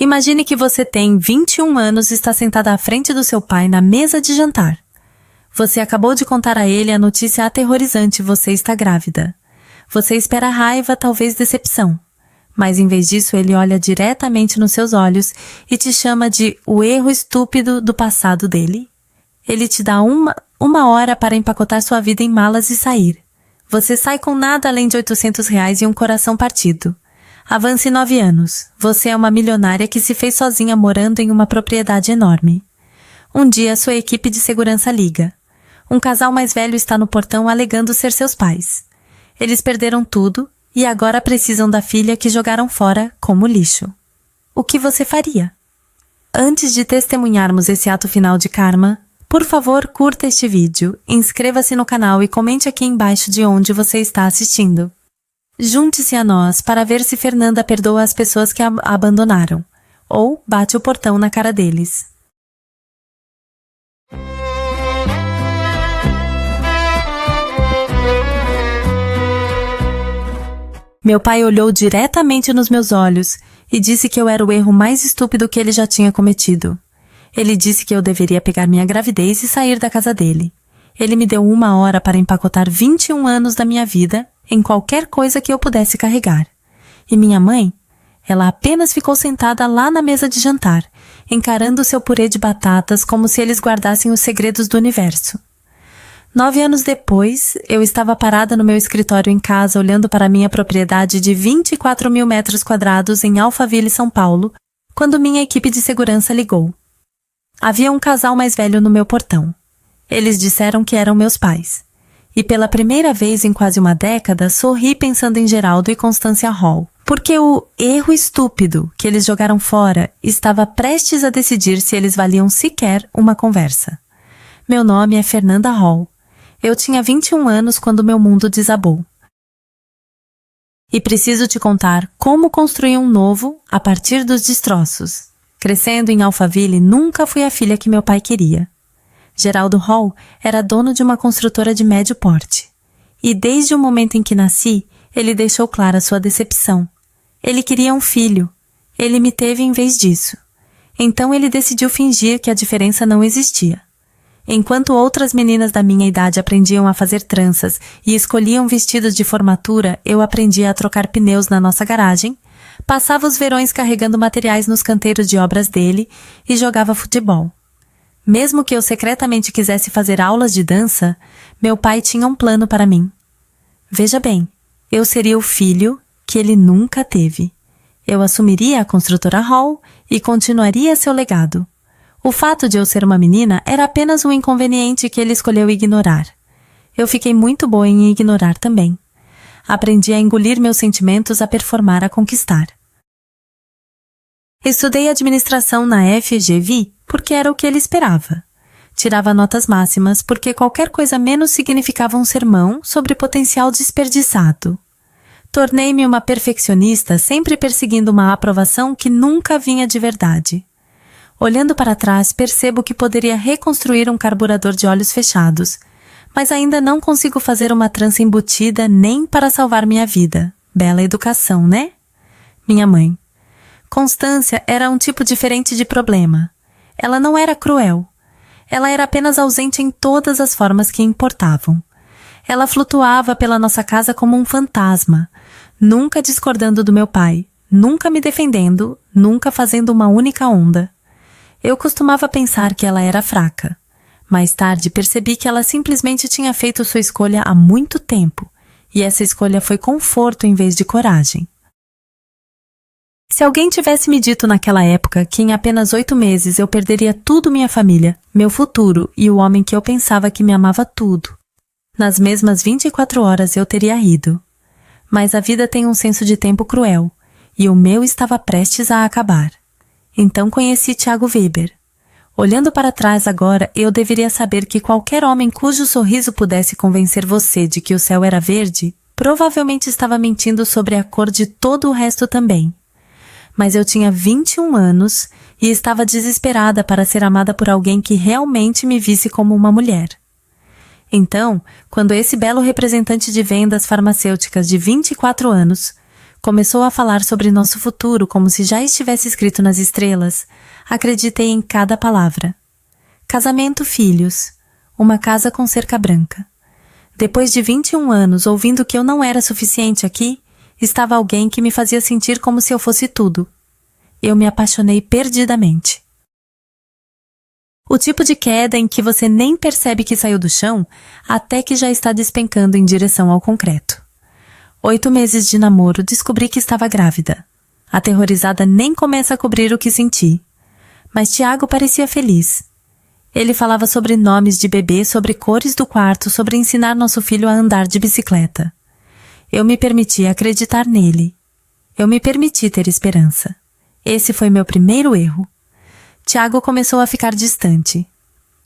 Imagine que você tem 21 anos e está sentada à frente do seu pai na mesa de jantar. Você acabou de contar a ele a notícia aterrorizante: você está grávida. Você espera raiva, talvez decepção. Mas em vez disso, ele olha diretamente nos seus olhos e te chama de o erro estúpido do passado dele. Ele te dá uma hora para empacotar sua vida em malas e sair. Você sai com nada além de R$800 e um coração partido. Avance 9 anos. Você é uma milionária que se fez sozinha morando em uma propriedade enorme. Um dia, sua equipe de segurança liga. Um casal mais velho está no portão alegando ser seus pais. Eles perderam tudo e agora precisam da filha que jogaram fora como lixo. O que você faria? Antes de testemunharmos esse ato final de karma, por favor, curta este vídeo, inscreva-se no canal e comente aqui embaixo de onde você está assistindo. Junte-se a nós para ver se Fernanda perdoa as pessoas que a abandonaram, ou bate o portão na cara deles. Meu pai olhou diretamente nos meus olhos e disse que eu era o erro mais estúpido que ele já tinha cometido. Ele disse que eu deveria pegar minha gravidez e sair da casa dele. Ele me deu 1 hora para empacotar 21 anos da minha vida em qualquer coisa que eu pudesse carregar. E minha mãe? Ela apenas ficou sentada lá na mesa de jantar, encarando seu purê de batatas como se eles guardassem os segredos do universo. 9 anos depois, eu estava parada no meu escritório em casa olhando para minha propriedade de 24 mil metros quadrados em Alphaville, São Paulo, quando minha equipe de segurança ligou. Havia um casal mais velho no meu portão. Eles disseram que eram meus pais. E pela primeira vez em quase uma década, sorri pensando em Geraldo e Constância Hall, porque o erro estúpido que eles jogaram fora estava prestes a decidir se eles valiam sequer uma conversa. Meu nome é Fernanda Hall. Eu tinha 21 anos quando meu mundo desabou. E preciso te contar como construir um novo a partir dos destroços. Crescendo em Alphaville, nunca fui a filha que meu pai queria. Geraldo Hall era dono de uma construtora de médio porte. E desde o momento em que nasci, ele deixou clara sua decepção. Ele queria um filho. Ele me teve em vez disso. Então ele decidiu fingir que a diferença não existia. Enquanto outras meninas da minha idade aprendiam a fazer tranças e escolhiam vestidos de formatura, eu aprendia a trocar pneus na nossa garagem, passava os verões carregando materiais nos canteiros de obras dele e jogava futebol. Mesmo que eu secretamente quisesse fazer aulas de dança, meu pai tinha um plano para mim. Veja bem, eu seria o filho que ele nunca teve. Eu assumiria a construtora Hall e continuaria seu legado. O fato de eu ser uma menina era apenas um inconveniente que ele escolheu ignorar. Eu fiquei muito boa em ignorar também. Aprendi a engolir meus sentimentos, a performar, a conquistar. Estudei administração na FGV porque era o que ele esperava. Tirava notas máximas porque qualquer coisa menos significava um sermão sobre potencial desperdiçado. Tornei-me uma perfeccionista, sempre perseguindo uma aprovação que nunca vinha de verdade. Olhando para trás, percebo que poderia reconstruir um carburador de olhos fechados, mas ainda não consigo fazer uma trança embutida nem para salvar minha vida. Bela educação, né? Minha mãe. Constância era um tipo diferente de problema. Ela não era cruel. Ela era apenas ausente em todas as formas que importavam. Ela flutuava pela nossa casa como um fantasma, nunca discordando do meu pai, nunca me defendendo, nunca fazendo uma única onda. Eu costumava pensar que ela era fraca. Mais tarde percebi que ela simplesmente tinha feito sua escolha há muito tempo, e essa escolha foi conforto em vez de coragem. Se alguém tivesse me dito naquela época que em apenas 8 meses eu perderia tudo, minha família, meu futuro e o homem que eu pensava que me amava tudo, nas mesmas 24 horas eu teria rido. Mas a vida tem um senso de tempo cruel, e o meu estava prestes a acabar. Então conheci Thiago Weber. Olhando para trás agora, eu deveria saber que qualquer homem cujo sorriso pudesse convencer você de que o céu era verde, provavelmente estava mentindo sobre a cor de todo o resto também. Mas eu tinha 21 anos e estava desesperada para ser amada por alguém que realmente me visse como uma mulher. Então, quando esse belo representante de vendas farmacêuticas de 24 anos, Começou a falar sobre nosso futuro como se já estivesse escrito nas estrelas. Acreditei em cada palavra. Casamento, filhos. Uma casa com cerca branca. Depois de 21 anos ouvindo que eu não era suficiente aqui, estava alguém que me fazia sentir como se eu fosse tudo. Eu me apaixonei perdidamente. O tipo de queda em que você nem percebe que saiu do chão, até que já está despencando em direção ao concreto. 8 meses de namoro, descobri que estava grávida. Aterrorizada, nem começo a cobrir o que senti. Mas Tiago parecia feliz. Ele falava sobre nomes de bebê, sobre cores do quarto, sobre ensinar nosso filho a andar de bicicleta. Eu me permiti acreditar nele. Eu me permiti ter esperança. Esse foi meu primeiro erro. Tiago começou a ficar distante.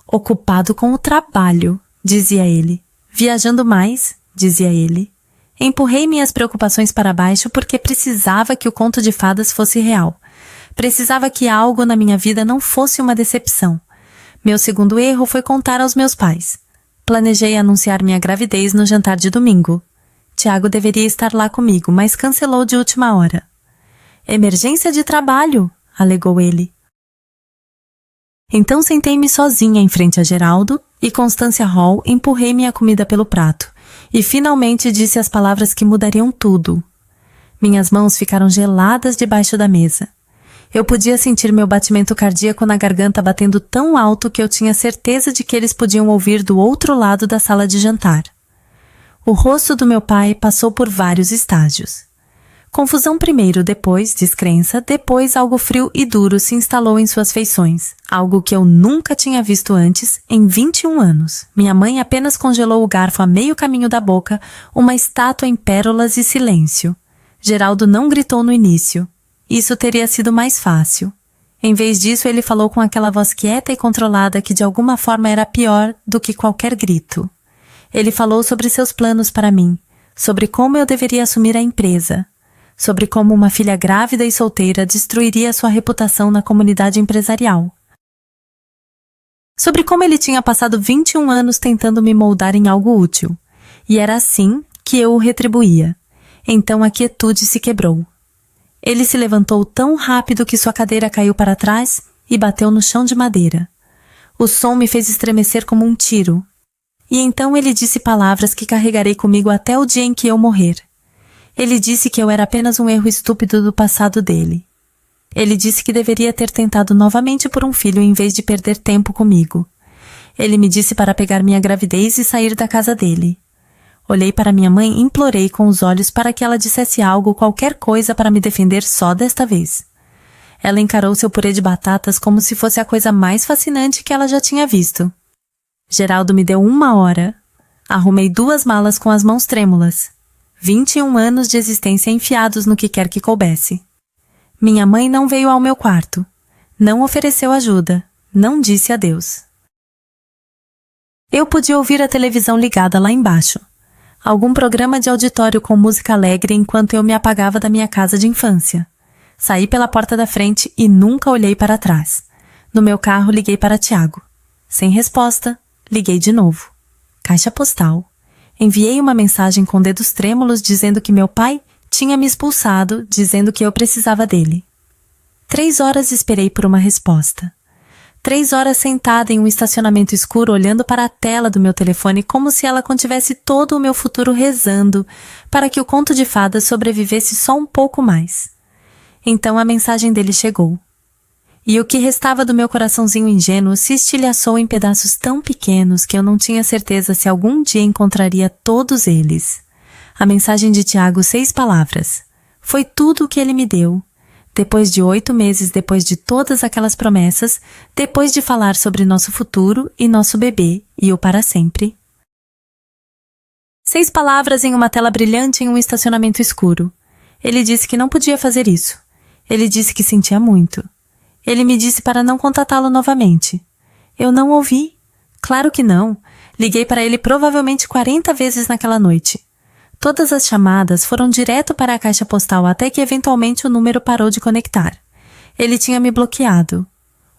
Ocupado com o trabalho, dizia ele. Viajando mais, dizia ele. Empurrei minhas preocupações para baixo porque precisava que o conto de fadas fosse real. Precisava que algo na minha vida não fosse uma decepção. Meu segundo erro foi contar aos meus pais. Planejei anunciar minha gravidez no jantar de domingo. Tiago deveria estar lá comigo, mas cancelou de última hora. Emergência de trabalho, alegou ele. Então sentei-me sozinha em frente a Geraldo e Constância Hall, empurrei minha comida pelo prato e finalmente disse as palavras que mudariam tudo. Minhas mãos ficaram geladas debaixo da mesa. Eu podia sentir meu batimento cardíaco na garganta batendo tão alto que eu tinha certeza de que eles podiam ouvir do outro lado da sala de jantar. O rosto do meu pai passou por vários estágios. Confusão primeiro, depois descrença, depois algo frio e duro se instalou em suas feições, algo que eu nunca tinha visto antes em 21 anos. Minha mãe apenas congelou o garfo a meio caminho da boca, uma estátua em pérolas e silêncio. Geraldo não gritou no início. Isso teria sido mais fácil. Em vez disso, ele falou com aquela voz quieta e controlada que de alguma forma era pior do que qualquer grito. Ele falou sobre seus planos para mim, sobre como eu deveria assumir a empresa, sobre como uma filha grávida e solteira destruiria sua reputação na comunidade empresarial. Sobre como ele tinha passado 21 anos tentando me moldar em algo útil, e era assim que eu o retribuía. Então a quietude se quebrou. Ele se levantou tão rápido que sua cadeira caiu para trás e bateu no chão de madeira. O som me fez estremecer como um tiro. E então ele disse palavras que carregarei comigo até o dia em que eu morrer. Ele disse que eu era apenas um erro estúpido do passado dele. Ele disse que deveria ter tentado novamente por um filho em vez de perder tempo comigo. Ele me disse para pegar minha gravidez e sair da casa dele. Olhei para minha mãe e implorei com os olhos para que ela dissesse algo, qualquer coisa para me defender só desta vez. Ela encarou seu purê de batatas como se fosse a coisa mais fascinante que ela já tinha visto. Geraldo me deu 1 hora. Arrumei 2 malas com as mãos trêmulas. 21 anos de existência enfiados no que quer que coubesse. Minha mãe não veio ao meu quarto. Não ofereceu ajuda. Não disse adeus. Eu podia ouvir a televisão ligada lá embaixo. Algum programa de auditório com música alegre enquanto eu me apagava da minha casa de infância. Saí pela porta da frente e nunca olhei para trás. No meu carro liguei para Tiago. Sem resposta, liguei de novo. Caixa postal. Enviei uma mensagem com dedos trêmulos dizendo que meu pai tinha me expulsado, dizendo que eu precisava dele. 3 horas esperei por uma resposta. 3 horas sentada em um estacionamento escuro olhando para a tela do meu telefone como se ela contivesse todo o meu futuro rezando para que o conto de fadas sobrevivesse só um pouco mais. Então a mensagem dele chegou. E o que restava do meu coraçãozinho ingênuo se estilhaçou em pedaços tão pequenos que eu não tinha certeza se algum dia encontraria todos eles. A mensagem de Tiago, 6 palavras. Foi tudo o que ele me deu. Depois de 8 meses, depois de todas aquelas promessas, depois de falar sobre nosso futuro e nosso bebê e o para sempre. 6 palavras em uma tela brilhante em um estacionamento escuro. Ele disse que não podia fazer isso. Ele disse que sentia muito. Ele me disse para não contatá-lo novamente. Eu não ouvi. Claro que não. Liguei para ele provavelmente 40 vezes naquela noite. Todas as chamadas foram direto para a caixa postal até que eventualmente o número parou de conectar. Ele tinha me bloqueado.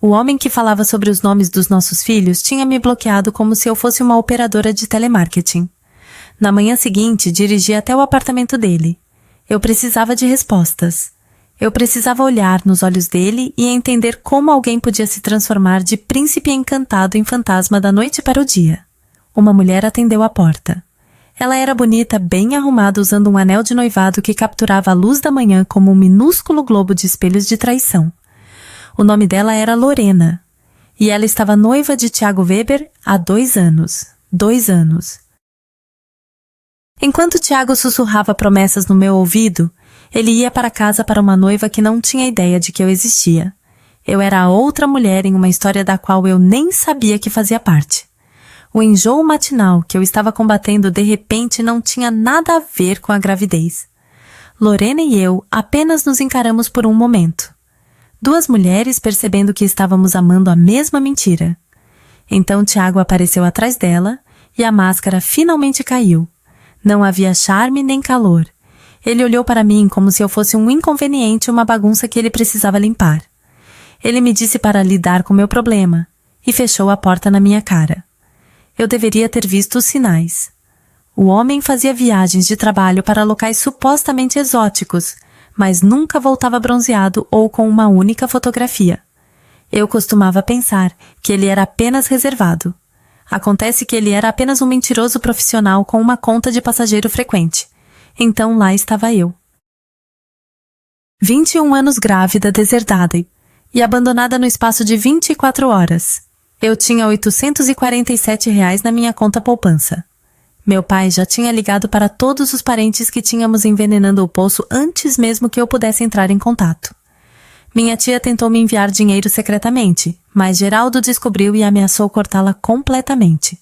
O homem que falava sobre os nomes dos nossos filhos tinha me bloqueado como se eu fosse uma operadora de telemarketing. Na manhã seguinte, dirigi até o apartamento dele. Eu precisava de respostas. Eu precisava olhar nos olhos dele e entender como alguém podia se transformar de príncipe encantado em fantasma da noite para o dia. Uma mulher atendeu a porta. Ela era bonita, bem arrumada, usando um anel de noivado que capturava a luz da manhã como um minúsculo globo de espelhos de traição. O nome dela era Lorena. E ela estava noiva de Tiago Weber há 2 anos. 2 anos. Enquanto Tiago sussurrava promessas no meu ouvido, ele ia para casa para uma noiva que não tinha ideia de que eu existia. Eu era a outra mulher em uma história da qual eu nem sabia que fazia parte. O enjoo matinal que eu estava combatendo de repente não tinha nada a ver com a gravidez. Lorena e eu apenas nos encaramos por um momento. 2 mulheres percebendo que estávamos amando a mesma mentira. Então Tiago apareceu atrás dela e a máscara finalmente caiu. Não havia charme nem calor. Ele olhou para mim como se eu fosse um inconveniente, uma bagunça que ele precisava limpar. Ele me disse para lidar com meu problema e fechou a porta na minha cara. Eu deveria ter visto os sinais. O homem fazia viagens de trabalho para locais supostamente exóticos, mas nunca voltava bronzeado ou com uma única fotografia. Eu costumava pensar que ele era apenas reservado. Acontece que ele era apenas um mentiroso profissional com uma conta de passageiro frequente. Então lá estava eu. 21 anos grávida, deserdada e abandonada no espaço de 24 horas. Eu tinha R$ 847 na minha conta poupança. Meu pai já tinha ligado para todos os parentes que tínhamos envenenando o poço antes mesmo que eu pudesse entrar em contato. Minha tia tentou me enviar dinheiro secretamente, mas Geraldo descobriu e ameaçou cortá-la completamente.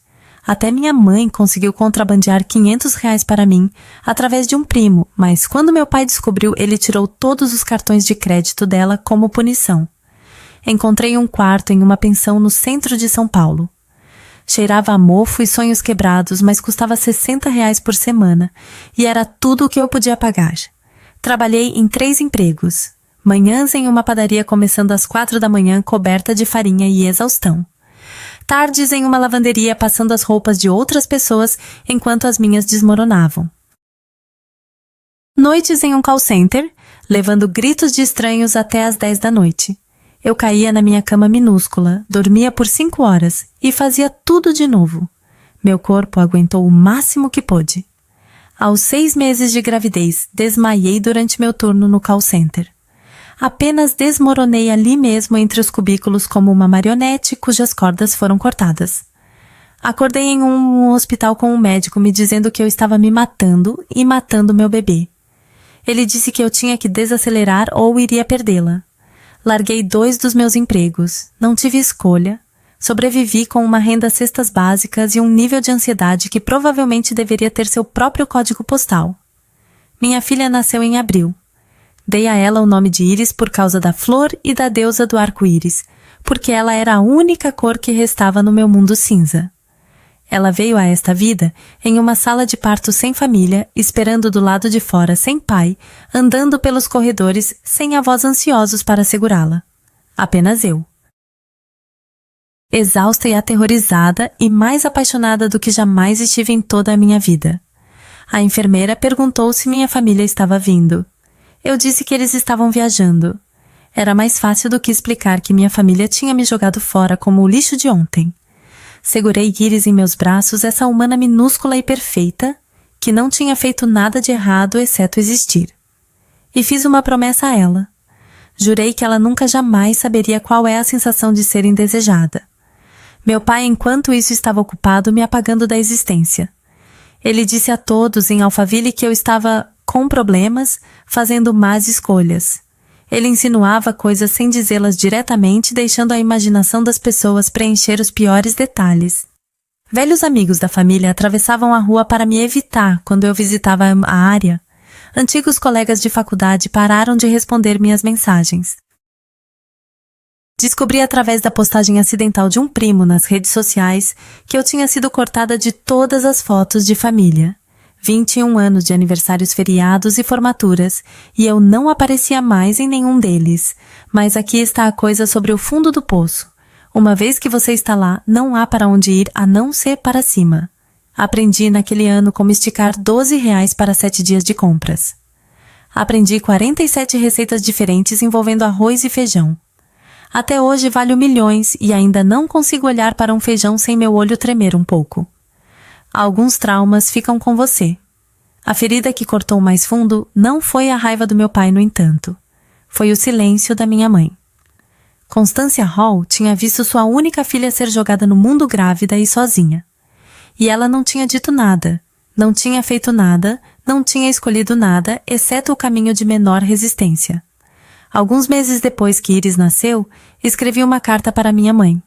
Até minha mãe conseguiu contrabandear R$ 500 para mim, através de um primo, mas quando meu pai descobriu, ele tirou todos os cartões de crédito dela como punição. Encontrei um quarto em uma pensão no centro de São Paulo. Cheirava a mofo e sonhos quebrados, mas custava R$ 60 por semana, e era tudo o que eu podia pagar. Trabalhei em 3 empregos. Manhãs em uma padaria começando às 4 da manhã, coberta de farinha e exaustão. Tardes em uma lavanderia passando as roupas de outras pessoas enquanto as minhas desmoronavam. Noites em um call center, levando gritos de estranhos até às 10 da noite. Eu caía na minha cama minúscula, dormia por 5 horas e fazia tudo de novo. Meu corpo aguentou o máximo que pôde. Aos 6 meses de gravidez, desmaiei durante meu turno no call center. Apenas desmoronei ali mesmo entre os cubículos como uma marionete cujas cordas foram cortadas. Acordei em um hospital com um médico me dizendo que eu estava me matando e matando meu bebê. Ele disse que eu tinha que desacelerar ou iria perdê-la. Larguei 2 dos meus empregos, não tive escolha, sobrevivi com uma renda cestas básicas e um nível de ansiedade que provavelmente deveria ter seu próprio código postal. Minha filha nasceu em abril. Dei a ela o nome de Íris por causa da flor e da deusa do arco-íris, porque ela era a única cor que restava no meu mundo cinza. Ela veio a esta vida em uma sala de parto sem família, esperando do lado de fora sem pai, andando pelos corredores sem avós ansiosos para segurá-la. Apenas eu. Exausta e aterrorizada e mais apaixonada do que jamais estive em toda a minha vida. A enfermeira perguntou se minha família estava vindo. Eu disse que eles estavam viajando. Era mais fácil do que explicar que minha família tinha me jogado fora como o lixo de ontem. Segurei Íris em meus braços, essa humana minúscula e perfeita, que não tinha feito nada de errado exceto existir. E fiz uma promessa a ela. Jurei que ela nunca jamais saberia qual é a sensação de ser indesejada. Meu pai, enquanto isso, estava ocupado me apagando da existência. Ele disse a todos em Alphaville que eu estava com problemas, fazendo más escolhas. Ele insinuava coisas sem dizê-las diretamente, deixando a imaginação das pessoas preencher os piores detalhes. Velhos amigos da família atravessavam a rua para me evitar quando eu visitava a área. Antigos colegas de faculdade pararam de responder minhas mensagens. Descobri através da postagem acidental de um primo nas redes sociais que eu tinha sido cortada de todas as fotos de família. 21 anos de aniversários feriados e formaturas, e eu não aparecia mais em nenhum deles. Mas aqui está a coisa sobre o fundo do poço. Uma vez que você está lá, não há para onde ir a não ser para cima. Aprendi naquele ano como esticar R$ 12 para 7 dias de compras. Aprendi 47 receitas diferentes envolvendo arroz e feijão. Até hoje valho milhões e ainda não consigo olhar para um feijão sem meu olho tremer um pouco. Alguns traumas ficam com você. A ferida que cortou mais fundo não foi a raiva do meu pai, no entanto. Foi o silêncio da minha mãe. Constância Hall tinha visto sua única filha ser jogada no mundo grávida e sozinha. E ela não tinha dito nada, não tinha feito nada, não tinha escolhido nada, exceto o caminho de menor resistência. Alguns meses depois que Iris nasceu, escrevi uma carta para minha mãe.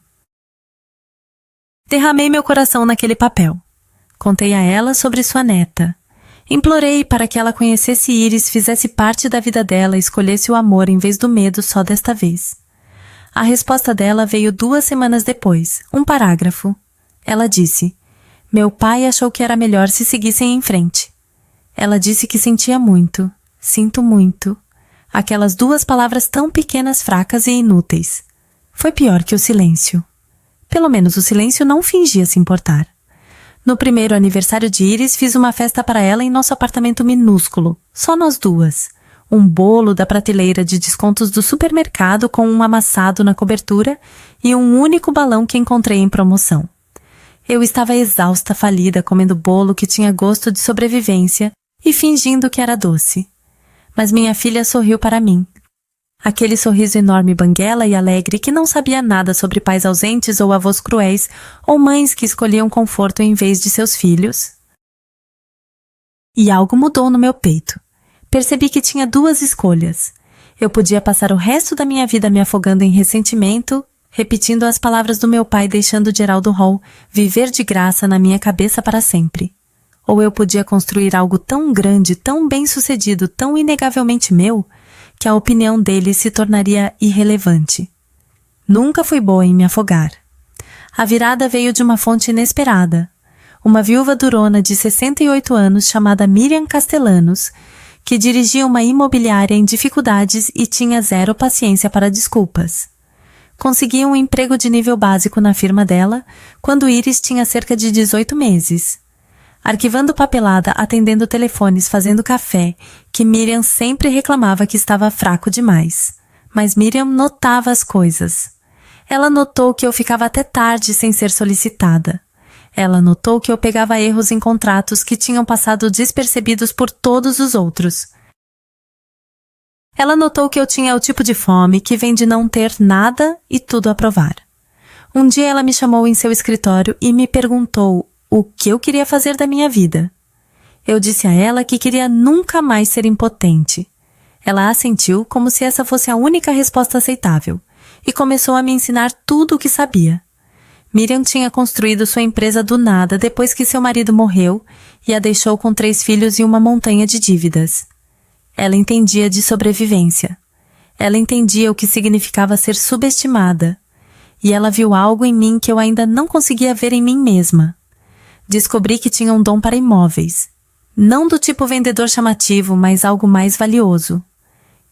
Derramei meu coração naquele papel. Contei a ela sobre sua neta. Implorei para que ela conhecesse Iris, fizesse parte da vida dela e escolhesse o amor em vez do medo só desta vez. A resposta dela veio 2 semanas depois, um parágrafo. Ela disse: meu pai achou que era melhor se seguissem em frente. Ela disse que sentia muito. Sinto muito. Aquelas 2 palavras tão pequenas, fracas e inúteis. Foi pior que o silêncio. Pelo menos o silêncio não fingia se importar. No primeiro aniversário de Iris, fiz uma festa para ela em nosso apartamento minúsculo, só nós 2. Um bolo da prateleira de descontos do supermercado com um amassado na cobertura e um único balão que encontrei em promoção. Eu estava exausta, falida, comendo bolo que tinha gosto de sobrevivência e fingindo que era doce. Mas minha filha sorriu para mim. Aquele sorriso enorme, banguela e alegre que não sabia nada sobre pais ausentes ou avós cruéis ou mães que escolhiam conforto em vez de seus filhos. E algo mudou no meu peito. Percebi que tinha 2 escolhas. Eu podia passar o resto da minha vida me afogando em ressentimento, repetindo as palavras do meu pai deixando Geraldo Hall viver de graça na minha cabeça para sempre. Ou eu podia construir algo tão grande, tão bem-sucedido, tão inegavelmente meu, que a opinião dele se tornaria irrelevante. Nunca fui boa em me afogar. A virada veio de uma fonte inesperada. Uma viúva durona de 68 anos chamada Miriam Castellanos, que dirigia uma imobiliária em dificuldades e tinha 0 paciência para desculpas. Consegui um emprego de nível básico na firma dela quando Iris tinha cerca de 18 meses. Arquivando papelada, atendendo telefones, fazendo café, que Miriam sempre reclamava que estava fraco demais. Mas Miriam notava as coisas. Ela notou que eu ficava até tarde sem ser solicitada. Ela notou que eu pegava erros em contratos que tinham passado despercebidos por todos os outros. Ela notou que eu tinha o tipo de fome que vem de não ter nada e tudo a provar. Um dia ela me chamou em seu escritório e me perguntou o que eu queria fazer da minha vida. Eu disse a ela que queria nunca mais ser impotente. Ela assentiu como se essa fosse a única resposta aceitável e começou a me ensinar tudo o que sabia. Miriam tinha construído sua empresa do nada depois que seu marido morreu e a deixou com 3 filhos e uma montanha de dívidas. Ela entendia de sobrevivência. Ela entendia o que significava ser subestimada. E ela viu algo em mim que eu ainda não conseguia ver em mim mesma. Descobri que tinha um dom para imóveis. Não do tipo vendedor chamativo, mas algo mais valioso.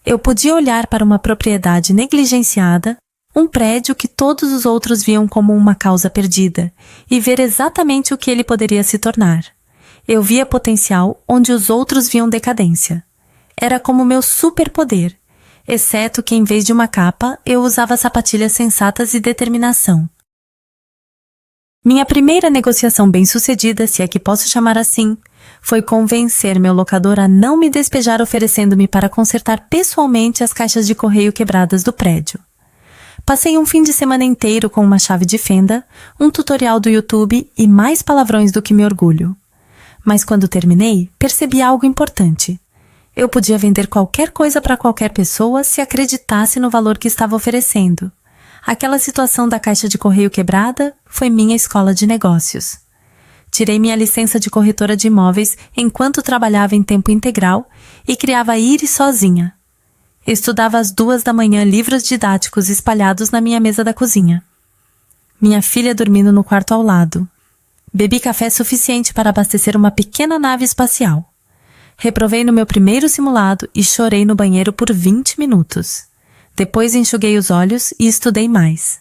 Eu podia olhar para uma propriedade negligenciada, um prédio que todos os outros viam como uma causa perdida, e ver exatamente o que ele poderia se tornar. Eu via potencial onde os outros viam decadência. Era como meu superpoder, exceto que em vez de uma capa, eu usava sapatilhas sensatas e determinação. Minha primeira negociação bem-sucedida, se é que posso chamar assim, foi convencer meu locador a não me despejar oferecendo-me para consertar pessoalmente as caixas de correio quebradas do prédio. Passei um fim de semana inteiro com uma chave de fenda, um tutorial do YouTube e mais palavrões do que me orgulho. Mas quando terminei, percebi algo importante. Eu podia vender qualquer coisa para qualquer pessoa se acreditasse no valor que estava oferecendo. Aquela situação da caixa de correio quebrada foi minha escola de negócios. Tirei minha licença de corretora de imóveis enquanto trabalhava em tempo integral e criava a Iris sozinha. Estudava às 2 da manhã livros didáticos espalhados na minha mesa da cozinha. Minha filha dormindo no quarto ao lado. Bebi café suficiente para abastecer uma pequena nave espacial. Reprovei no meu primeiro simulado e chorei no banheiro por 20 minutos. Depois enxuguei os olhos e estudei mais.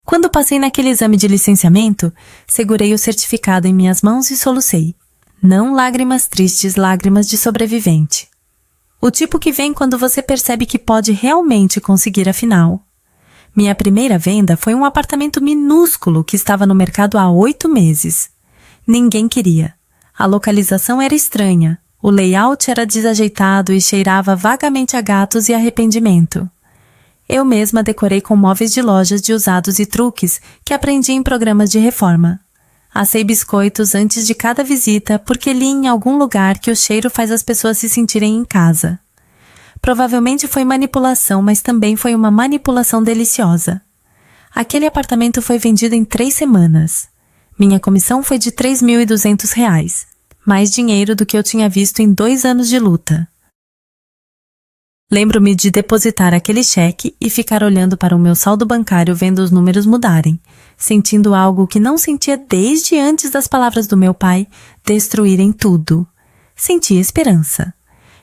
Quando passei naquele exame de licenciamento, segurei o certificado em minhas mãos e solucei. Não lágrimas tristes, lágrimas de sobrevivente. O tipo que vem quando você percebe que pode realmente conseguir afinal. Minha primeira venda foi um apartamento minúsculo que estava no mercado há 8 meses. Ninguém queria. A localização era estranha, o layout era desajeitado e cheirava vagamente a gatos e arrependimento. Eu mesma decorei com móveis de lojas de usados e truques que aprendi em programas de reforma. Assei biscoitos antes de cada visita porque li em algum lugar que o cheiro faz as pessoas se sentirem em casa. Provavelmente foi manipulação, mas também foi uma manipulação deliciosa. Aquele apartamento foi vendido em 3 semanas. Minha comissão foi de R$ 3.200, mais dinheiro do que eu tinha visto em 2 anos de luta. Lembro-me de depositar aquele cheque e ficar olhando para o meu saldo bancário vendo os números mudarem, sentindo algo que não sentia desde antes das palavras do meu pai destruírem tudo. Senti esperança.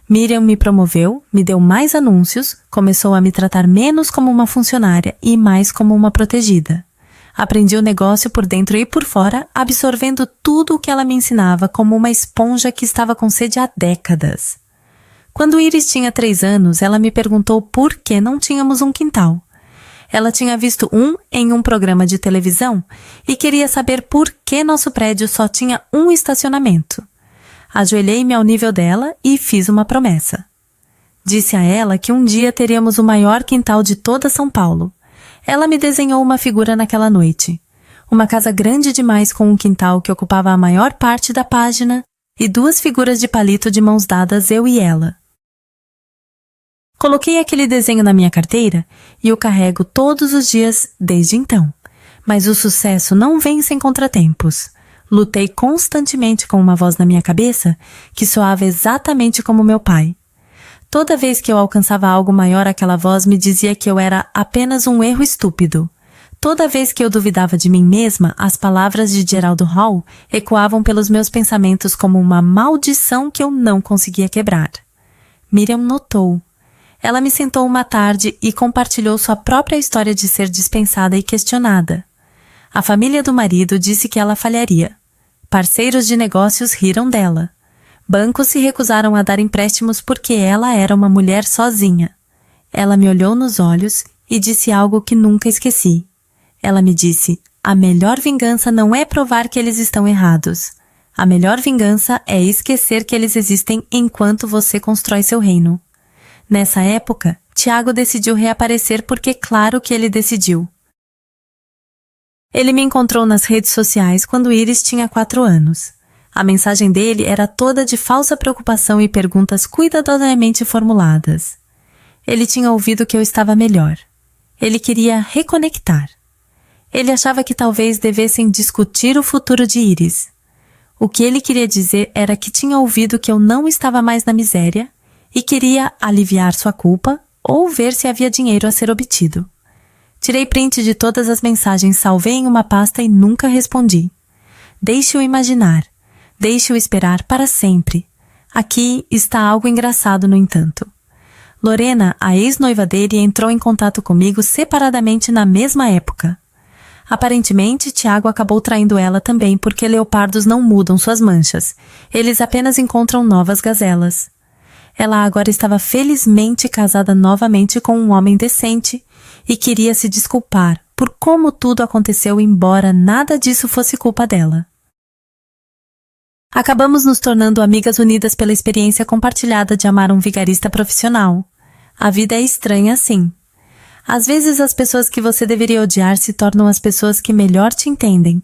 Miriam me promoveu, me deu mais anúncios, começou a me tratar menos como uma funcionária e mais como uma protegida. Aprendi o negócio por dentro e por fora, absorvendo tudo o que ela me ensinava como uma esponja que estava com sede há décadas. Quando Iris tinha 3 anos, ela me perguntou por que não tínhamos um quintal. Ela tinha visto em um programa de televisão e queria saber por que nosso prédio só tinha um estacionamento. Ajoelhei-me ao nível dela e fiz uma promessa. Disse a ela que um dia teríamos o maior quintal de toda São Paulo. Ela me desenhou uma figura naquela noite. Uma casa grande demais com um quintal que ocupava a maior parte da página e 2 figuras de palito de mãos dadas, eu e ela. Coloquei aquele desenho na minha carteira e o carrego todos os dias desde então. Mas o sucesso não vem sem contratempos. Lutei constantemente com uma voz na minha cabeça que soava exatamente como meu pai. Toda vez que eu alcançava algo maior, aquela voz me dizia que eu era apenas um erro estúpido. Toda vez que eu duvidava de mim mesma, as palavras de Geraldo Hall ecoavam pelos meus pensamentos como uma maldição que eu não conseguia quebrar. Miriam notou. Ela me sentou uma tarde e compartilhou sua própria história de ser dispensada e questionada. A família do marido disse que ela falharia. Parceiros de negócios riram dela. Bancos se recusaram a dar empréstimos porque ela era uma mulher sozinha. Ela me olhou nos olhos e disse algo que nunca esqueci. Ela me disse: a melhor vingança não é provar que eles estão errados. A melhor vingança é esquecer que eles existem enquanto você constrói seu reino. Nessa época, Tiago decidiu reaparecer porque claro que ele decidiu. Ele me encontrou nas redes sociais quando Iris tinha 4 anos. A mensagem dele era toda de falsa preocupação e perguntas cuidadosamente formuladas. Ele tinha ouvido que eu estava melhor. Ele queria reconectar. Ele achava que talvez devessem discutir o futuro de Iris. O que ele queria dizer era que tinha ouvido que eu não estava mais na miséria e queria aliviar sua culpa ou ver se havia dinheiro a ser obtido. Tirei print de todas as mensagens, salvei em uma pasta e nunca respondi. Deixe-o imaginar. Deixe-o esperar para sempre. Aqui está algo engraçado, no entanto. Lorena, a ex-noiva dele, entrou em contato comigo separadamente na mesma época. Aparentemente, Tiago acabou traindo ela também porque leopardos não mudam suas manchas. Eles apenas encontram novas gazelas. Ela agora estava felizmente casada novamente com um homem decente e queria se desculpar por como tudo aconteceu, embora nada disso fosse culpa dela. Acabamos nos tornando amigas unidas pela experiência compartilhada de amar um vigarista profissional. A vida é estranha assim. Às vezes as pessoas que você deveria odiar se tornam as pessoas que melhor te entendem.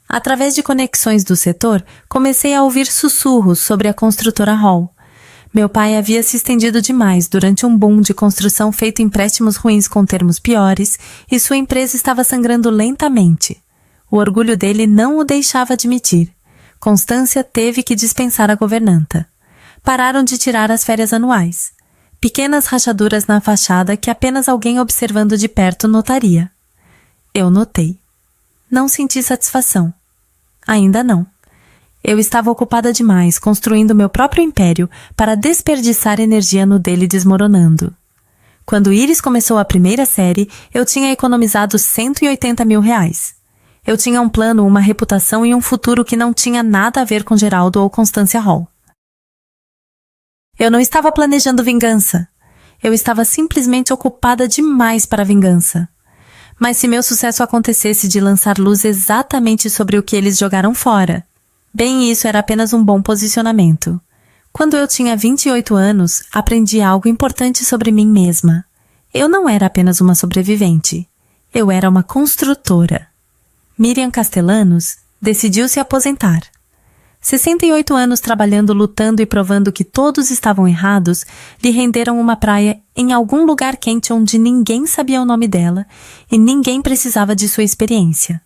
Através de conexões do setor, comecei a ouvir sussurros sobre a construtora Hall. Meu pai havia se estendido demais durante um boom de construção feito empréstimos ruins com termos piores e sua empresa estava sangrando lentamente. O orgulho dele não o deixava admitir. Constância teve que dispensar a governanta. Pararam de tirar as férias anuais. Pequenas rachaduras na fachada que apenas alguém observando de perto notaria. Eu notei. Não senti satisfação. Ainda não. Eu estava ocupada demais construindo meu próprio império para desperdiçar energia no dele desmoronando. Quando Iris começou a primeira série, eu tinha economizado R$ 180 mil. Eu tinha um plano, uma reputação e um futuro que não tinha nada a ver com Geraldo ou Constância Hall. Eu não estava planejando vingança. Eu estava simplesmente ocupada demais para a vingança. Mas se meu sucesso acontecesse de lançar luz exatamente sobre o que eles jogaram fora, bem, isso era apenas um bom posicionamento. Quando eu tinha 28 anos, aprendi algo importante sobre mim mesma. Eu não era apenas uma sobrevivente. Eu era uma construtora. Miriam Castellanos decidiu se aposentar. 68 anos trabalhando, lutando e provando que todos estavam errados, lhe renderam uma praia em algum lugar quente onde ninguém sabia o nome dela e ninguém precisava de sua experiência.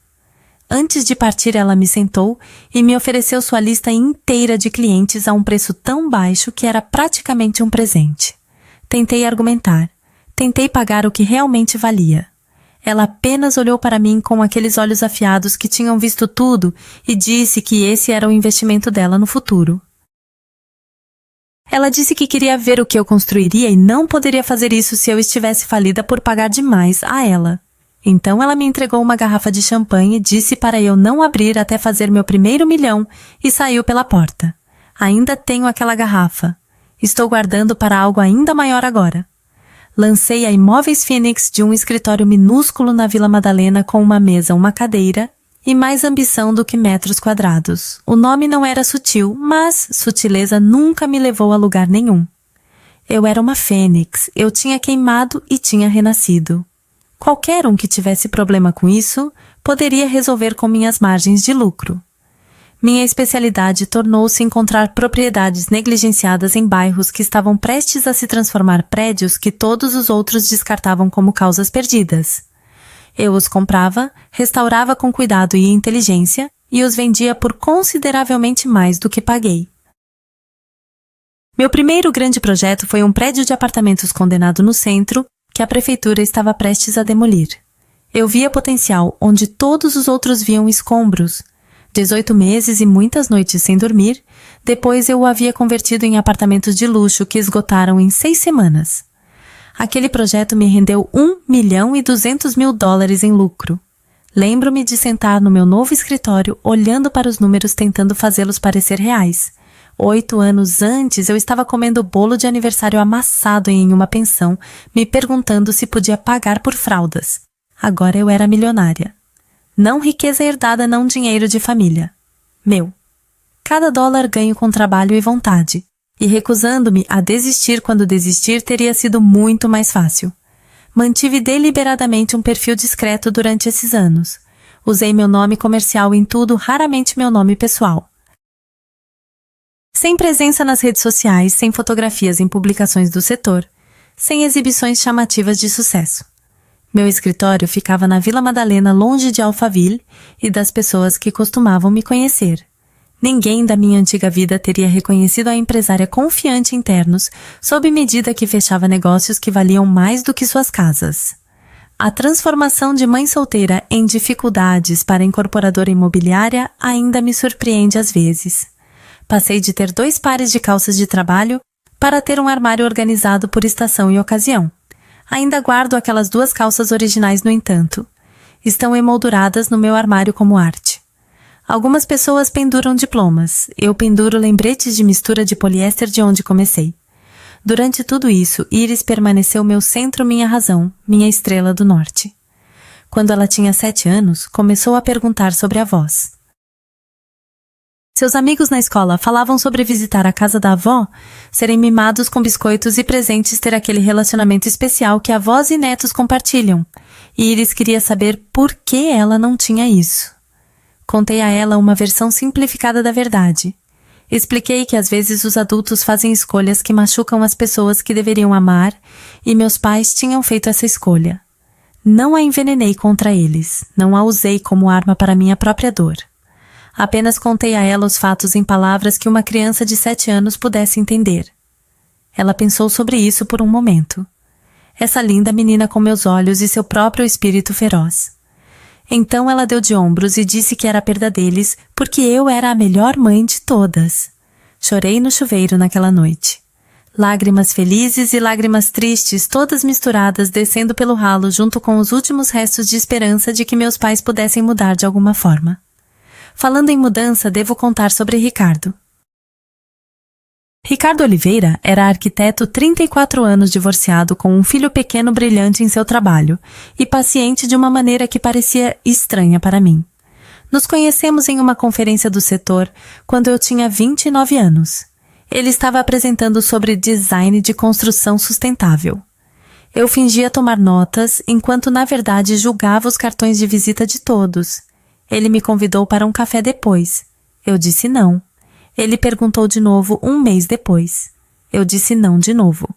Antes de partir, ela me sentou e me ofereceu sua lista inteira de clientes a um preço tão baixo que era praticamente um presente. Tentei argumentar. Tentei pagar o que realmente valia. Ela apenas olhou para mim com aqueles olhos afiados que tinham visto tudo e disse que esse era o investimento dela no futuro. Ela disse que queria ver o que eu construiria e não poderia fazer isso se eu estivesse falida por pagar demais a ela. Então ela me entregou uma garrafa de champanhe e disse para eu não abrir até fazer meu primeiro milhão e saiu pela porta. Ainda tenho aquela garrafa. Estou guardando para algo ainda maior agora. Lancei a Imóveis Phoenix de um escritório minúsculo na Vila Madalena com uma mesa, uma cadeira e mais ambição do que metros quadrados. O nome não era sutil, mas sutileza nunca me levou a lugar nenhum. Eu era uma fênix, eu tinha queimado e tinha renascido. Qualquer um que tivesse problema com isso poderia resolver com minhas margens de lucro. Minha especialidade tornou-se encontrar propriedades negligenciadas em bairros que estavam prestes a se transformar prédios que todos os outros descartavam como causas perdidas. Eu os comprava, restaurava com cuidado e inteligência e os vendia por consideravelmente mais do que paguei. Meu primeiro grande projeto foi um prédio de apartamentos condenado no centro que a prefeitura estava prestes a demolir. Eu via potencial onde todos os outros viam escombros. 18 meses e muitas noites sem dormir, depois eu o havia convertido em apartamentos de luxo que esgotaram em 6 semanas. Aquele projeto me rendeu $1.200.000 em lucro. Lembro-me de sentar no meu novo escritório, olhando para os números tentando fazê-los parecer reais. 8 anos antes, eu estava comendo bolo de aniversário amassado em uma pensão, me perguntando se podia pagar por fraldas. Agora eu era milionária. Não riqueza herdada, não dinheiro de família. Meu. Cada dólar ganho com trabalho e vontade. E recusando-me a desistir quando desistir teria sido muito mais fácil. Mantive deliberadamente um perfil discreto durante esses anos. Usei meu nome comercial em tudo, raramente meu nome pessoal. Sem presença nas redes sociais, sem fotografias em publicações do setor, sem exibições chamativas de sucesso. Meu escritório ficava na Vila Madalena, longe de Alphaville e das pessoas que costumavam me conhecer. Ninguém da minha antiga vida teria reconhecido a empresária confiante em ternos, sob medida que fechava negócios que valiam mais do que suas casas. A transformação de mãe solteira em dificuldades para incorporadora imobiliária ainda me surpreende às vezes. Passei de ter 2 pares de calças de trabalho para ter um armário organizado por estação e ocasião. Ainda guardo aquelas 2 calças originais, no entanto. Estão emolduradas no meu armário como arte. Algumas pessoas penduram diplomas. Eu penduro lembretes de mistura de poliéster de onde comecei. Durante tudo isso, Iris permaneceu meu centro, minha razão, minha estrela do norte. Quando ela tinha 7 anos, começou a perguntar sobre avós. Seus amigos na escola falavam sobre visitar a casa da avó, serem mimados com biscoitos e presentes, ter aquele relacionamento especial que avós e netos compartilham. E Iris queria saber por que ela não tinha isso. Contei a ela uma versão simplificada da verdade. Expliquei que às vezes os adultos fazem escolhas que machucam as pessoas que deveriam amar e meus pais tinham feito essa escolha. Não a envenenei contra eles, não a usei como arma para minha própria dor. Apenas contei a ela os fatos em palavras que uma criança de 7 anos pudesse entender. Ela pensou sobre isso por um momento. Essa linda menina com meus olhos e seu próprio espírito feroz. Então ela deu de ombros e disse que era a perda deles porque eu era a melhor mãe de todas. Chorei no chuveiro naquela noite. Lágrimas felizes e lágrimas tristes, todas misturadas, descendo pelo ralo junto com os últimos restos de esperança de que meus pais pudessem mudar de alguma forma. Falando em mudança, devo contar sobre Ricardo. Ricardo Oliveira era arquiteto 34 anos divorciado com um filho pequeno brilhante em seu trabalho e paciente de uma maneira que parecia estranha para mim. Nos conhecemos em uma conferência do setor quando eu tinha 29 anos. Ele estava apresentando sobre design de construção sustentável. Eu fingia tomar notas, enquanto na verdade julgava os cartões de visita de todos. Ele me convidou para um café depois. Eu disse não. Ele perguntou de novo um mês depois. Eu disse não de novo.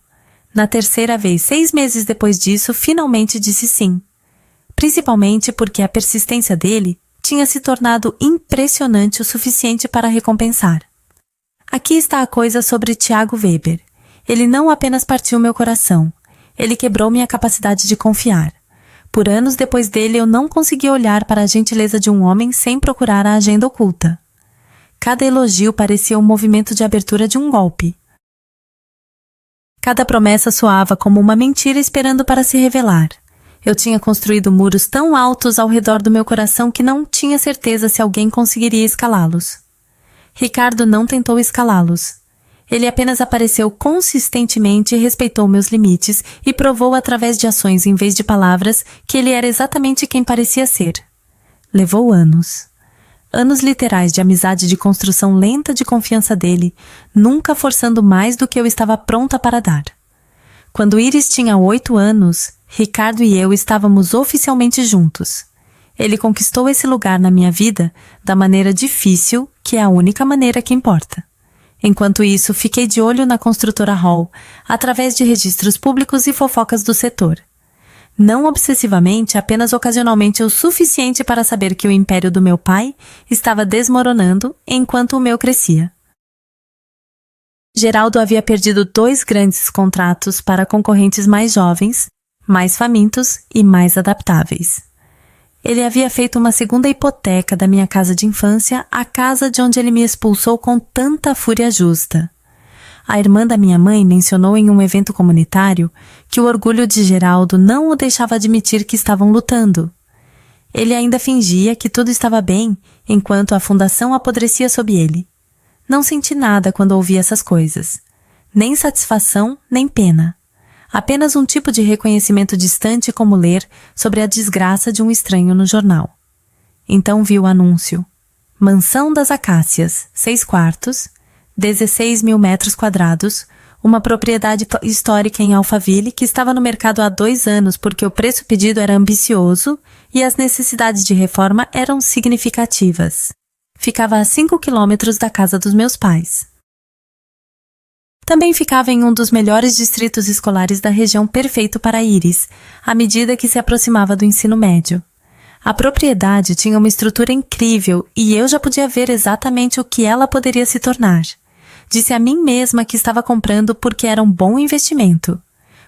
Na terceira vez, 6 meses depois disso, finalmente disse sim. Principalmente porque a persistência dele tinha se tornado impressionante o suficiente para recompensar. Aqui está a coisa sobre Tiago Weber. Ele não apenas partiu meu coração, ele quebrou minha capacidade de confiar. Por anos depois dele eu não conseguia olhar para a gentileza de um homem sem procurar a agenda oculta. Cada elogio parecia um movimento de abertura de um golpe. Cada promessa soava como uma mentira esperando para se revelar. Eu tinha construído muros tão altos ao redor do meu coração que não tinha certeza se alguém conseguiria escalá-los. Ricardo não tentou escalá-los. Ele apenas apareceu consistentemente e respeitou meus limites e provou através de ações em vez de palavras que ele era exatamente quem parecia ser. Levou anos. Anos literais de amizade de construção lenta de confiança dele, nunca forçando mais do que eu estava pronta para dar. Quando Iris tinha 8 anos, Ricardo e eu estávamos oficialmente juntos. Ele conquistou esse lugar na minha vida da maneira difícil, que é a única maneira que importa. Enquanto isso, fiquei de olho na construtora Hall, através de registros públicos e fofocas do setor. Não obsessivamente, apenas ocasionalmente o suficiente para saber que o império do meu pai estava desmoronando enquanto o meu crescia. Geraldo havia perdido 2 grandes contratos para concorrentes mais jovens, mais famintos e mais adaptáveis. Ele havia feito uma segunda hipoteca da minha casa de infância, a casa de onde ele me expulsou com tanta fúria justa. A irmã da minha mãe mencionou em um evento comunitário que o orgulho de Geraldo não o deixava admitir que estavam lutando. Ele ainda fingia que tudo estava bem, enquanto a fundação apodrecia sob ele. Não senti nada quando ouvi essas coisas. Nem satisfação, nem pena. Apenas um tipo de reconhecimento distante como ler sobre a desgraça de um estranho no jornal. Então vi o anúncio. Mansão das Acácias, 6 quartos, 16 mil metros quadrados, uma propriedade histórica em Alphaville que estava no mercado há 2 anos porque o preço pedido era ambicioso e as necessidades de reforma eram significativas. Ficava a 5 quilômetros da casa dos meus pais. Também ficava em um dos melhores distritos escolares da região, perfeito para Iris, à medida que se aproximava do ensino médio. A propriedade tinha uma estrutura incrível e eu já podia ver exatamente o que ela poderia se tornar. Disse a mim mesma que estava comprando porque era um bom investimento.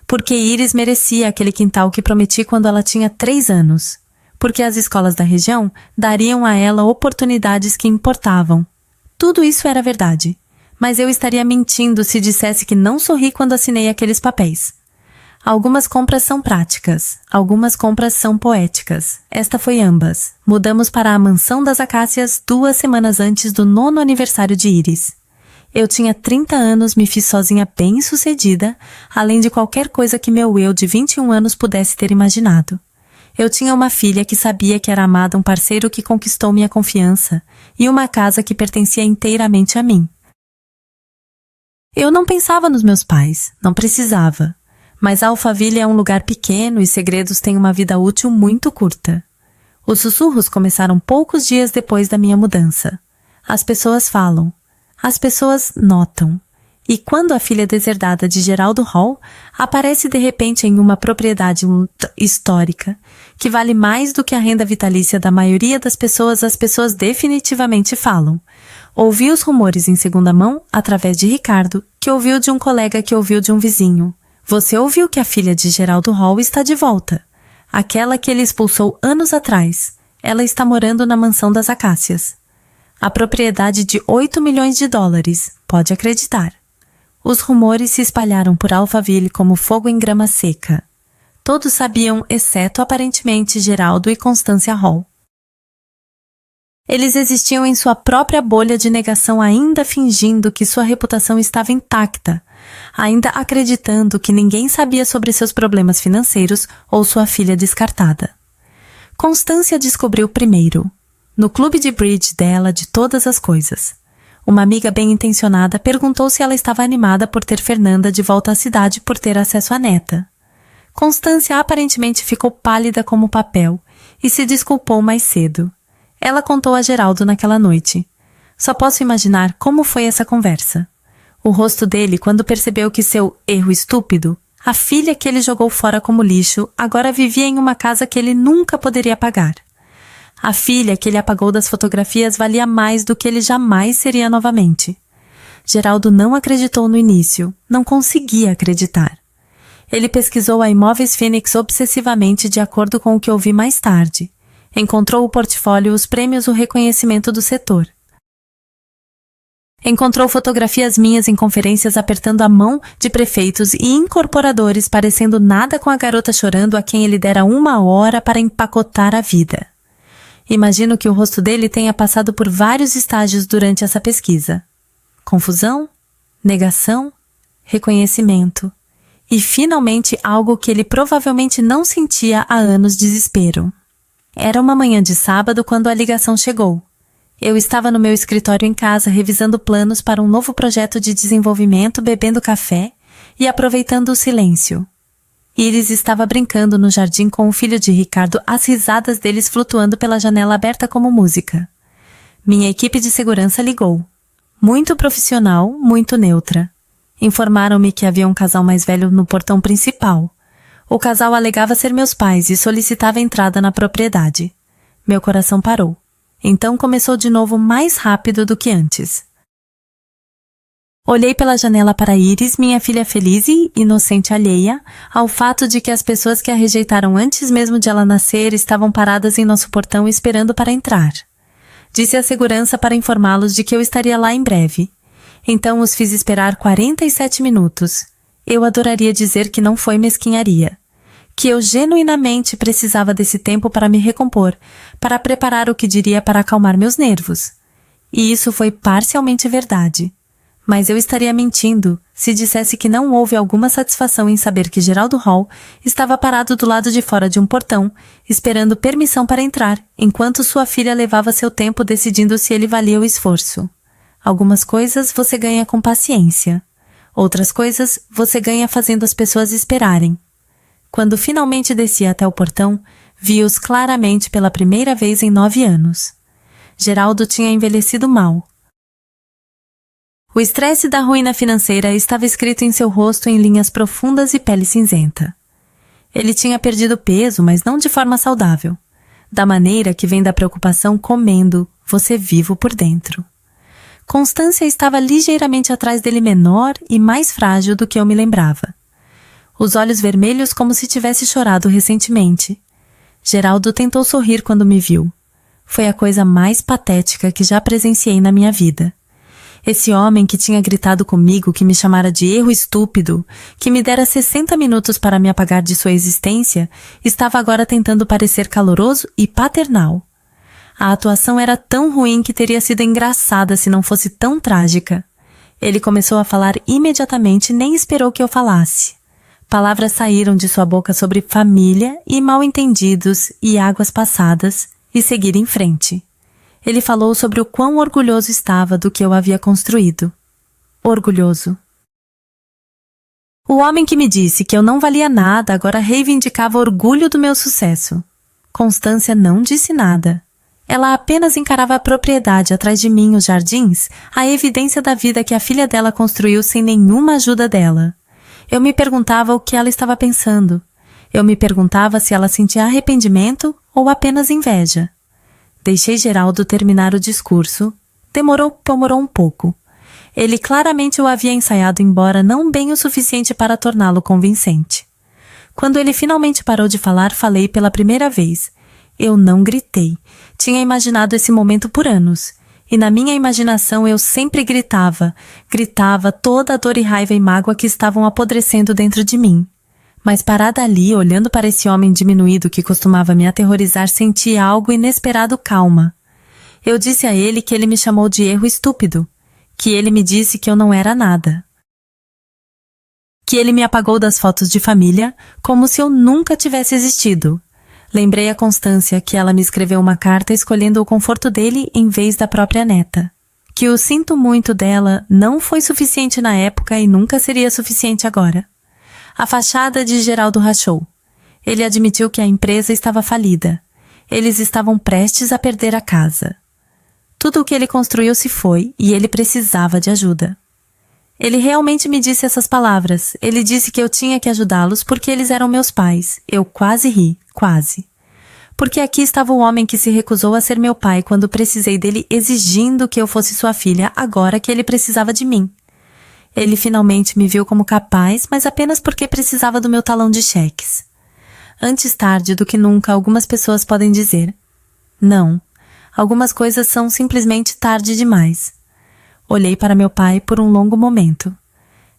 Porque Iris merecia aquele quintal que prometi quando ela tinha 3 anos. Porque as escolas da região dariam a ela oportunidades que importavam. Tudo isso era verdade. Mas eu estaria mentindo se dissesse que não sorri quando assinei aqueles papéis. Algumas compras são práticas, algumas compras são poéticas. Esta foi ambas. Mudamos para a Mansão das Acácias 2 semanas antes do 9º aniversário de Iris. Eu tinha 30 anos, me fiz sozinha bem-sucedida, além de qualquer coisa que meu eu de 21 anos pudesse ter imaginado. Eu tinha uma filha que sabia que era amada, um parceiro que conquistou minha confiança e uma casa que pertencia inteiramente a mim. Eu não pensava nos meus pais, não precisava. Mas Alphaville é um lugar pequeno e segredos têm uma vida útil muito curta. Os sussurros começaram poucos dias depois da minha mudança. As pessoas falam. As pessoas notam. E quando a filha deserdada de Geraldo Hall aparece de repente em uma propriedade histórica, que vale mais do que a renda vitalícia da maioria das pessoas, as pessoas definitivamente falam. Ouvi os rumores em segunda mão através de Ricardo, que ouviu de um colega que ouviu de um vizinho. Você ouviu que a filha de Geraldo Hall está de volta. Aquela que ele expulsou anos atrás. Ela está morando na Mansão das Acácias. A propriedade de $8 milhões, pode acreditar. Os rumores se espalharam por Alphaville como fogo em grama seca. Todos sabiam, exceto aparentemente Geraldo e Constância Hall. Eles existiam em sua própria bolha de negação, ainda fingindo que sua reputação estava intacta, ainda acreditando que ninguém sabia sobre seus problemas financeiros ou sua filha descartada. Constância descobriu primeiro, no clube de bridge dela, de todas as coisas. Uma amiga bem-intencionada perguntou se ela estava animada por ter Fernanda de volta à cidade por ter acesso à neta. Constância aparentemente ficou pálida como papel e se desculpou mais cedo. Ela contou a Geraldo naquela noite. Só posso imaginar como foi essa conversa. O rosto dele quando percebeu que seu erro estúpido, a filha que ele jogou fora como lixo, agora vivia em uma casa que ele nunca poderia pagar. A filha que ele apagou das fotografias valia mais do que ele jamais seria novamente. Geraldo não acreditou no início, não conseguia acreditar. Ele pesquisou a Imóveis Phoenix obsessivamente de acordo com o que ouvi mais tarde. Encontrou o portfólio, os prêmios, o reconhecimento do setor. Encontrou fotografias minhas em conferências apertando a mão de prefeitos e incorporadores, parecendo nada com a garota chorando a quem ele dera 1 hora para empacotar a vida. Imagino que o rosto dele tenha passado por vários estágios durante essa pesquisa. Confusão, negação, reconhecimento. E finalmente algo que ele provavelmente não sentia há anos: desespero. Era uma manhã de sábado quando a ligação chegou. Eu estava no meu escritório em casa revisando planos para um novo projeto de desenvolvimento, bebendo café e aproveitando o silêncio. Iris estava brincando no jardim com o filho de Ricardo, as risadas deles flutuando pela janela aberta como música. Minha equipe de segurança ligou. Muito profissional, muito neutra. Informaram-me que havia um casal mais velho no portão principal. O casal alegava ser meus pais e solicitava entrada na propriedade. Meu coração parou. Então começou de novo mais rápido do que antes. Olhei pela janela para Iris, minha filha feliz e inocente, alheia ao fato de que as pessoas que a rejeitaram antes mesmo de ela nascer estavam paradas em nosso portão esperando para entrar. Disse à segurança para informá-los de que eu estaria lá em breve. Então os fiz esperar 47 minutos. Eu adoraria dizer que não foi mesquinharia. Que eu genuinamente precisava desse tempo para me recompor, para preparar o que diria para acalmar meus nervos. E isso foi parcialmente verdade. Mas eu estaria mentindo se dissesse que não houve alguma satisfação em saber que Geraldo Hall estava parado do lado de fora de um portão, esperando permissão para entrar, enquanto sua filha levava seu tempo decidindo se ele valia o esforço. Algumas coisas você ganha com paciência. Outras coisas você ganha fazendo as pessoas esperarem. Quando finalmente desci até o portão, vi-os claramente pela primeira vez em 9 anos. Geraldo tinha envelhecido mal. O estresse da ruína financeira estava escrito em seu rosto em linhas profundas e pele cinzenta. Ele tinha perdido peso, mas não de forma saudável. Da maneira que vem da preocupação comendo você vivo por dentro. Constância estava ligeiramente atrás dele, menor e mais frágil do que eu me lembrava. Os olhos vermelhos como se tivesse chorado recentemente. Geraldo tentou sorrir quando me viu. Foi a coisa mais patética que já presenciei na minha vida. Esse homem que tinha gritado comigo, que me chamara de erro estúpido, que me dera 60 minutos para me apagar de sua existência, estava agora tentando parecer caloroso e paternal. A atuação era tão ruim que teria sido engraçada se não fosse tão trágica. Ele começou a falar imediatamente, nem esperou que eu falasse. Palavras saíram de sua boca sobre família e mal-entendidos e águas passadas e seguir em frente. Ele falou sobre o quão orgulhoso estava do que eu havia construído. Orgulhoso. O homem que me disse que eu não valia nada agora reivindicava orgulho do meu sucesso. Constância não disse nada. Ela apenas encarava a propriedade atrás de mim, os jardins, a evidência da vida que a filha dela construiu sem nenhuma ajuda dela. Eu me perguntava o que ela estava pensando. Eu me perguntava se ela sentia arrependimento ou apenas inveja. Deixei Geraldo terminar o discurso. Demorou um pouco. Ele claramente o havia ensaiado, embora não bem o suficiente para torná-lo convincente. Quando ele finalmente parou de falar, falei pela primeira vez. Eu não gritei. Tinha imaginado esse momento por anos. E na minha imaginação eu sempre gritava toda a dor e raiva e mágoa que estavam apodrecendo dentro de mim. Mas parada ali, olhando para esse homem diminuído que costumava me aterrorizar, senti algo inesperado calma. Eu disse a ele que ele me chamou de erro estúpido, que ele me disse que eu não era nada, que ele me apagou das fotos de família, como se eu nunca tivesse existido. Lembrei a Constância que ela me escreveu uma carta escolhendo o conforto dele em vez da própria neta. Que o sinto muito dela não foi suficiente na época e nunca seria suficiente agora. A fachada de Geraldo rachou. Ele admitiu que a empresa estava falida. Eles estavam prestes a perder a casa. Tudo o que ele construiu se foi e ele precisava de ajuda. Ele realmente me disse essas palavras. Ele disse que eu tinha que ajudá-los porque eles eram meus pais. Eu quase ri, quase. Porque aqui estava o homem que se recusou a ser meu pai quando precisei dele exigindo que eu fosse sua filha agora que ele precisava de mim. Ele finalmente me viu como capaz, mas apenas porque precisava do meu talão de cheques. Antes tarde do que nunca, algumas pessoas podem dizer: não, algumas coisas são simplesmente tarde demais. Olhei para meu pai por um longo momento.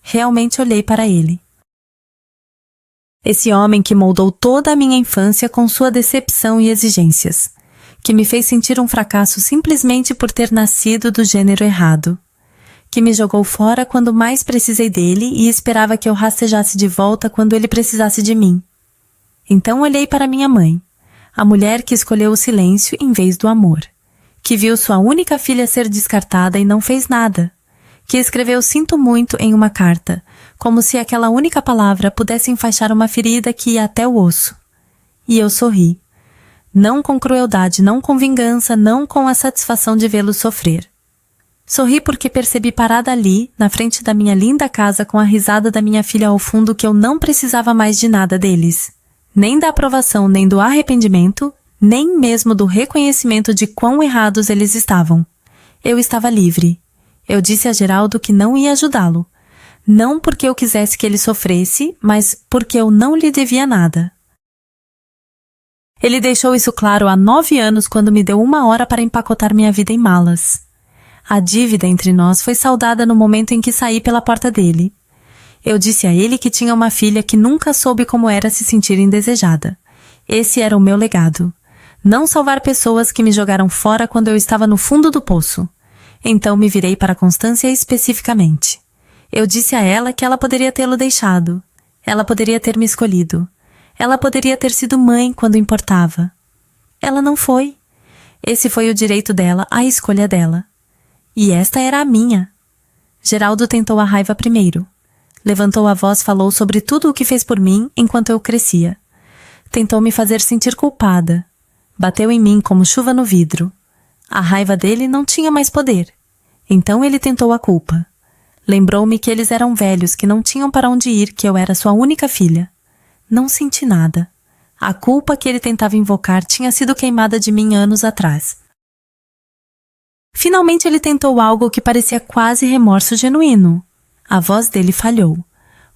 Realmente olhei para ele. Esse homem que moldou toda a minha infância com sua decepção e exigências, que me fez sentir um fracasso simplesmente por ter nascido do gênero errado, que me jogou fora quando mais precisei dele e esperava que eu rastejasse de volta quando ele precisasse de mim. Então olhei para minha mãe, a mulher que escolheu o silêncio em vez do amor, que viu sua única filha ser descartada e não fez nada, que escreveu "sinto muito" em uma carta, como se aquela única palavra pudesse enfaixar uma ferida que ia até o osso. E eu sorri. Não com crueldade, não com vingança, não com a satisfação de vê-lo sofrer. Sorri porque percebi parada ali, na frente da minha linda casa com a risada da minha filha ao fundo que eu não precisava mais de nada deles. Nem da aprovação, nem do arrependimento, nem mesmo do reconhecimento de quão errados eles estavam. Eu estava livre. Eu disse a Geraldo que não ia ajudá-lo. Não porque eu quisesse que ele sofresse, mas porque eu não lhe devia nada. Ele deixou isso claro há 9 anos quando me deu 1 hora para empacotar minha vida em malas. A dívida entre nós foi saldada no momento em que saí pela porta dele. Eu disse a ele que tinha uma filha que nunca soube como era se sentir indesejada. Esse era o meu legado. Não salvar pessoas que me jogaram fora quando eu estava no fundo do poço. Então me virei para Constância especificamente. Eu disse a ela que ela poderia tê-lo deixado. Ela poderia ter me escolhido. Ela poderia ter sido mãe quando importava. Ela não foi. Esse foi o direito dela, a escolha dela. E esta era a minha. Geraldo tentou a raiva primeiro. Levantou a voz, falou sobre tudo o que fez por mim enquanto eu crescia. Tentou me fazer sentir culpada. Bateu em mim como chuva no vidro. A raiva dele não tinha mais poder. Então ele tentou a culpa. Lembrou-me que eles eram velhos, que não tinham para onde ir, que eu era sua única filha. Não senti nada. A culpa que ele tentava invocar tinha sido queimada de mim anos atrás. Finalmente ele tentou algo que parecia quase remorso genuíno. A voz dele falhou.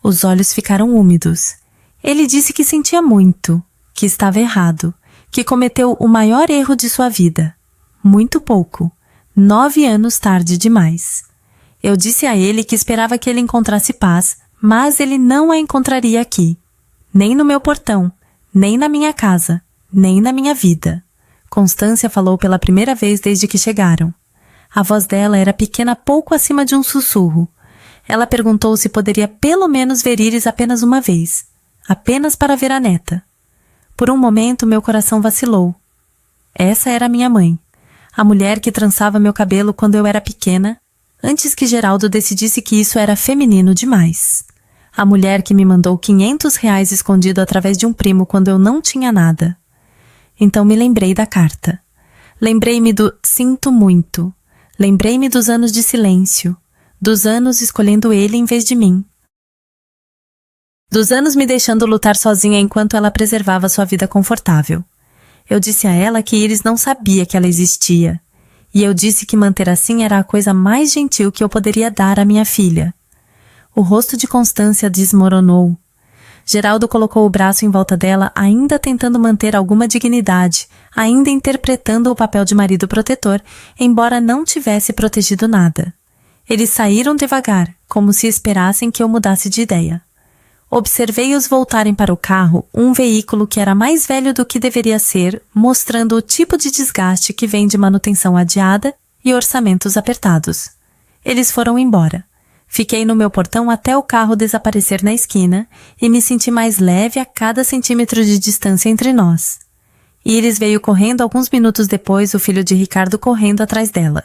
Os olhos ficaram úmidos. Ele disse que sentia muito, que estava errado, que cometeu o maior erro de sua vida. Muito pouco. 9 anos tarde demais. Eu disse a ele que esperava que ele encontrasse paz, mas ele não a encontraria aqui. Nem no meu portão, nem na minha casa, nem na minha vida. Constância falou pela primeira vez desde que chegaram. A voz dela era pequena, pouco acima de um sussurro. Ela perguntou se poderia pelo menos ver Iris apenas uma vez. Apenas para ver a neta. Por um momento, meu coração vacilou. Essa era minha mãe. A mulher que trançava meu cabelo quando eu era pequena, antes que Geraldo decidisse que isso era feminino demais. A mulher que me mandou R$ 500 escondido através de um primo quando eu não tinha nada. Então me lembrei da carta. Lembrei-me do "sinto muito". Lembrei-me dos anos de silêncio, dos anos escolhendo ele em vez de mim. Dos anos me deixando lutar sozinha enquanto ela preservava sua vida confortável. Eu disse a ela que Iris não sabia que ela existia, e eu disse que manter assim era a coisa mais gentil que eu poderia dar à minha filha. O rosto de Constância desmoronou. Geraldo colocou o braço em volta dela, ainda tentando manter alguma dignidade, ainda interpretando o papel de marido protetor, embora não tivesse protegido nada. Eles saíram devagar, como se esperassem que eu mudasse de ideia. Observei-os voltarem para o carro, um veículo que era mais velho do que deveria ser, mostrando o tipo de desgaste que vem de manutenção adiada e orçamentos apertados. Eles foram embora. Fiquei no meu portão até o carro desaparecer na esquina e me senti mais leve a cada centímetro de distância entre nós. Iris veio correndo alguns minutos depois, o filho de Ricardo correndo atrás dela.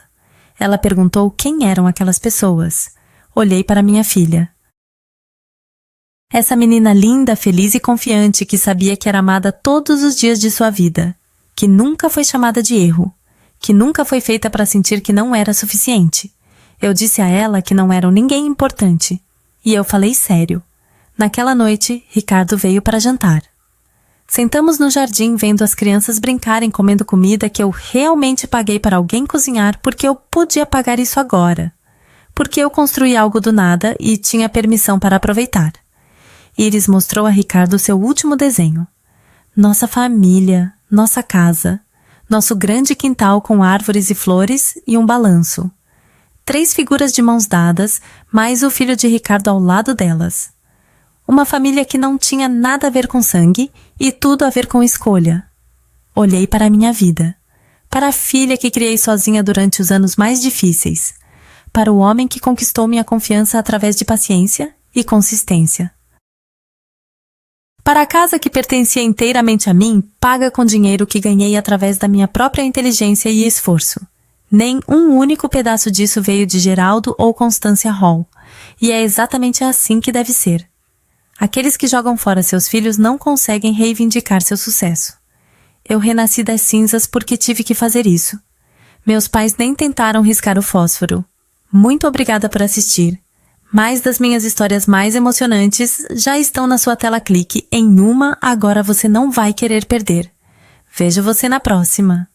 Ela perguntou quem eram aquelas pessoas. Olhei para minha filha. Essa menina linda, feliz e confiante que sabia que era amada todos os dias de sua vida, que nunca foi chamada de erro, que nunca foi feita para sentir que não era suficiente. Eu disse a ela que não eram ninguém importante. E eu falei sério. Naquela noite, Ricardo veio para jantar. Sentamos no jardim vendo as crianças brincarem comendo comida que eu realmente paguei para alguém cozinhar porque eu podia pagar isso agora. Porque eu construí algo do nada e tinha permissão para aproveitar. Iris mostrou a Ricardo seu último desenho. Nossa família, nossa casa, nosso grande quintal com árvores e flores e um balanço. 3 figuras de mãos dadas, mais o filho de Ricardo ao lado delas. Uma família que não tinha nada a ver com sangue e tudo a ver com escolha. Olhei para a minha vida. Para a filha que criei sozinha durante os anos mais difíceis. Para o homem que conquistou minha confiança através de paciência e consistência. Para a casa que pertencia inteiramente a mim, paga com dinheiro que ganhei através da minha própria inteligência e esforço. Nem um único pedaço disso veio de Geraldo ou Constância Hall. E é exatamente assim que deve ser. Aqueles que jogam fora seus filhos não conseguem reivindicar seu sucesso. Eu renasci das cinzas porque tive que fazer isso. Meus pais nem tentaram riscar o fósforo. Muito obrigada por assistir. Mais das minhas histórias mais emocionantes já estão na sua tela clique em uma agora você não vai querer perder. Vejo você na próxima.